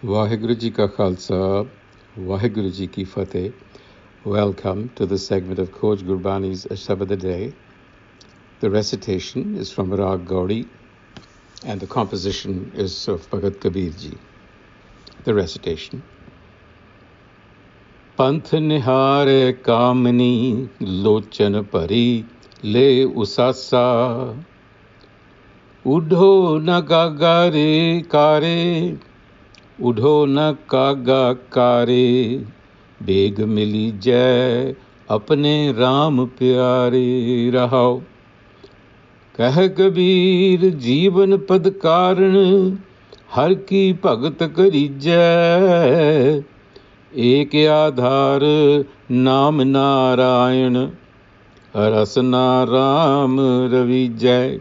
Vaheguru Ji Ka Khalsa, Vaheguru Ji Ki Fateh. Welcome to the segment of Coach Gurbani's a-sabad-a-day. The recitation is from Rag Gaudi and the composition is of Bhagat Kabir Ji. The recitation. Panth Niharai Kamani lochan pari le usasa udho na gagare kare उठो न कागा कारे bag मिली जय अपने राम प्यारे रहाओ कह कबीर जीवन पद कारण हर की भगत करी जय एक आधार नाम नारायण रसना राम रवि जय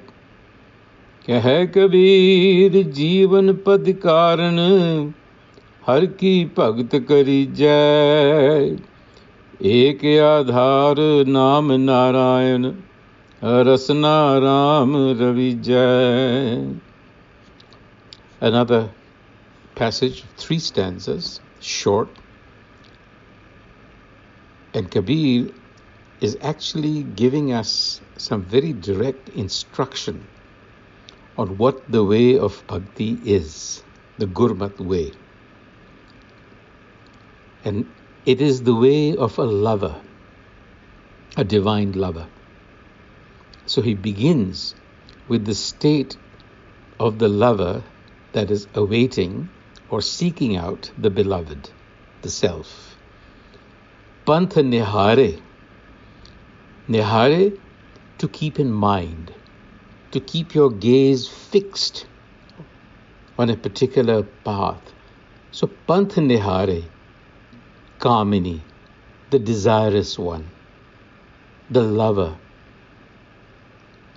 कह कबीर जीवन पद कारण हर की भगत करी जय एक आधार नाम नारायण रसना राम रवि जय. Another passage, 3 stanzas, short, and Kabir is actually giving us some very direct instruction on what the way of bhakti is, the Gurmat way. And it is the way of a lover, a divine lover. So he begins with the state of the lover that is awaiting or seeking out the beloved, the self. Panth Niharai. Niharai, to keep in mind, to keep your gaze fixed on a particular path. So Panth Niharai Kamani, the desirous one, the lover,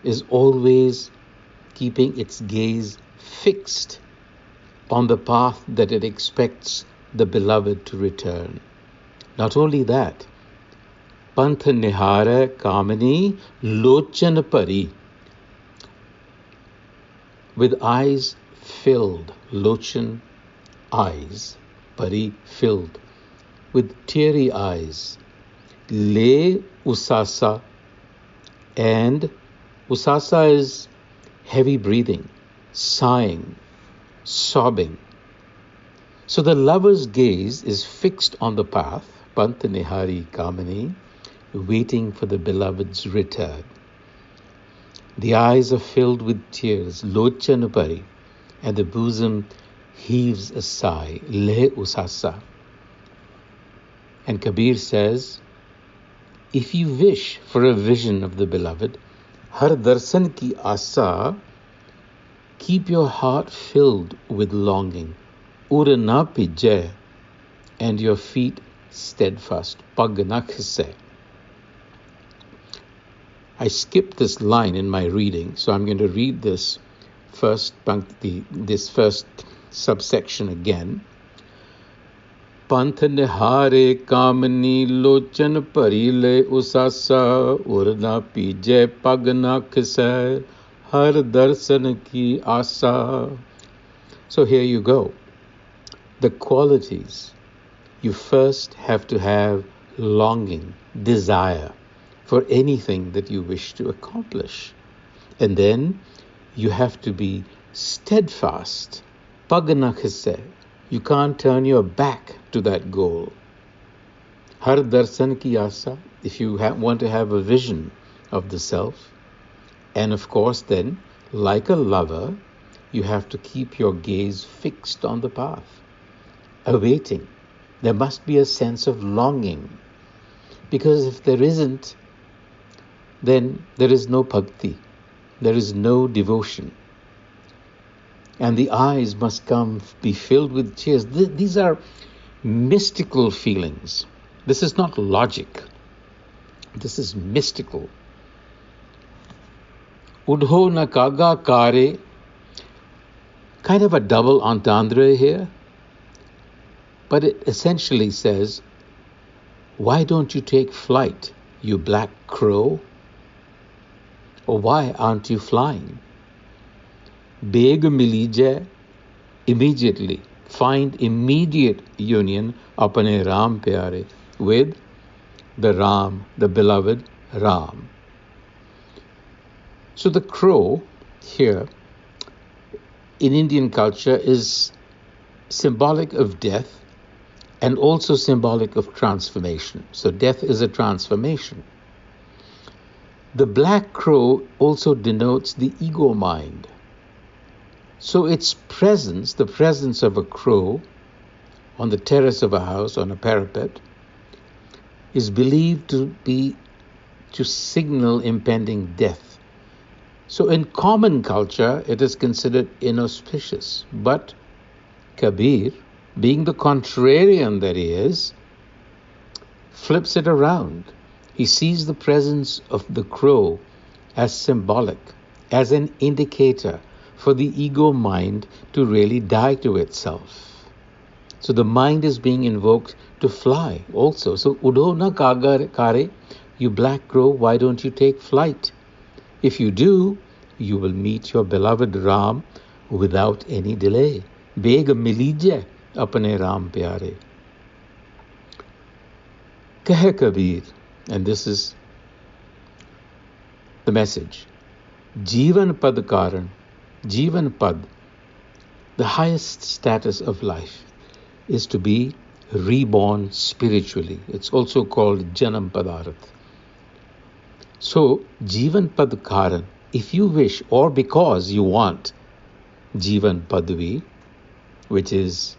is always keeping its gaze fixed on the path that it expects the beloved to return. Not only that, Panth Niharai Kamani lochan pari, with eyes filled, lochan, eyes, pari, filled, with teary eyes, le usasa, and usasa is heavy breathing, sighing, sobbing. So the lover's gaze is fixed on the path, Panth Niharai Kamani, waiting for the beloved's return. The eyes are filled with tears, lochan pari, and the bosom heaves a sigh, le usasa. And Kabir says, if you wish for a vision of the beloved, har darsan ki asa, keep your heart filled with longing, ur na pijay, and your feet steadfast, pag na khise. I skipped this line in my reading, so I'm going to read this first subsection again. Panth Niharai Kamani lochan pari le usasa ur na pijay pag na khise har darsan ki asa. So here you go. The qualities. You first have to have longing, desire for anything that you wish to accomplish. And then you have to be steadfast. Pag na khise. You can't turn your back to that goal. Har darsan ki asa, if you want to have a vision of the self. And of course then, like a lover, you have to keep your gaze fixed on the path, awaiting. There must be a sense of longing. Because if there isn't, then there is no bhakti, there is no devotion. And the eyes must be filled with tears. These are mystical feelings. This is not logic. This is mystical. Udho na kaga kare, kind of a double entendre here. But it essentially says, why don't you take flight, you black crow? Or why aren't you flying? Beg mili jai, immediately find immediate union apne Ram pyare, with the Ram, the beloved Ram. So the crow here in Indian culture is symbolic of death and also symbolic of transformation. So death is a transformation. The black crow also denotes the ego mind. So its presence, the presence of a crow on the terrace of a house, on a parapet, is believed to signal impending death. So in common culture, it is considered inauspicious. But Kabir, being the contrarian that he is, flips it around. He sees the presence of the crow as symbolic, as an indicator for the ego mind to really die to itself. So the mind is being invoked to fly also. So udo na kare, you black crow, why don't you take flight? If you do, you will meet your beloved Ram without any delay. Beg milije apne Ram pyare. Kahe Kabir, and this is the message. Jivan pad karan, Jivan pad, the highest status of life, is to be reborn spiritually. It's also called Janam Padarth. So, Jivan pad karan, if you wish or because you want Jivan Padvi, which is,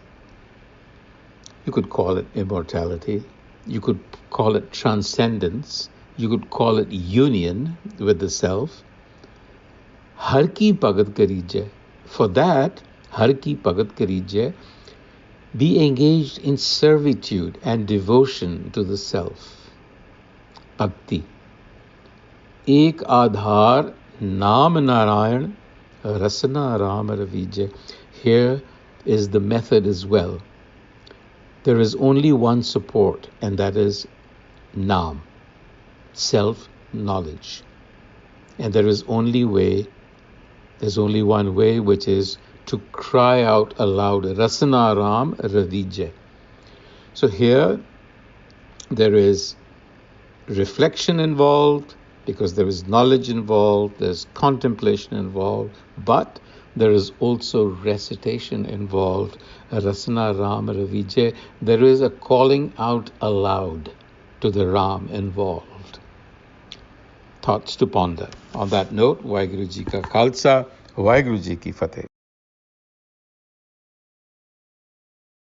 you could call it immortality, you could call it transcendence, you could call it union with the self. Har ki bhagat karije. For that, har ki bhagat karije, be engaged in servitude and devotion to the self. Bhakti. Ek adhar naam Narayan, rasana Ram ravije. Here is the method as well. There is only one support, and that is Naam, self-knowledge. And there's only one way, which is to cry out aloud, Rasana Ram Ravije. So here there is reflection involved, because there is knowledge involved, there's contemplation involved, but there is also recitation involved. Rasana Ram Ravije. There is a calling out aloud to the Ram involved. Thoughts to ponder. On that note, Waheguru Ji Ka Khalsa, Waheguru Ji Ki Fateh.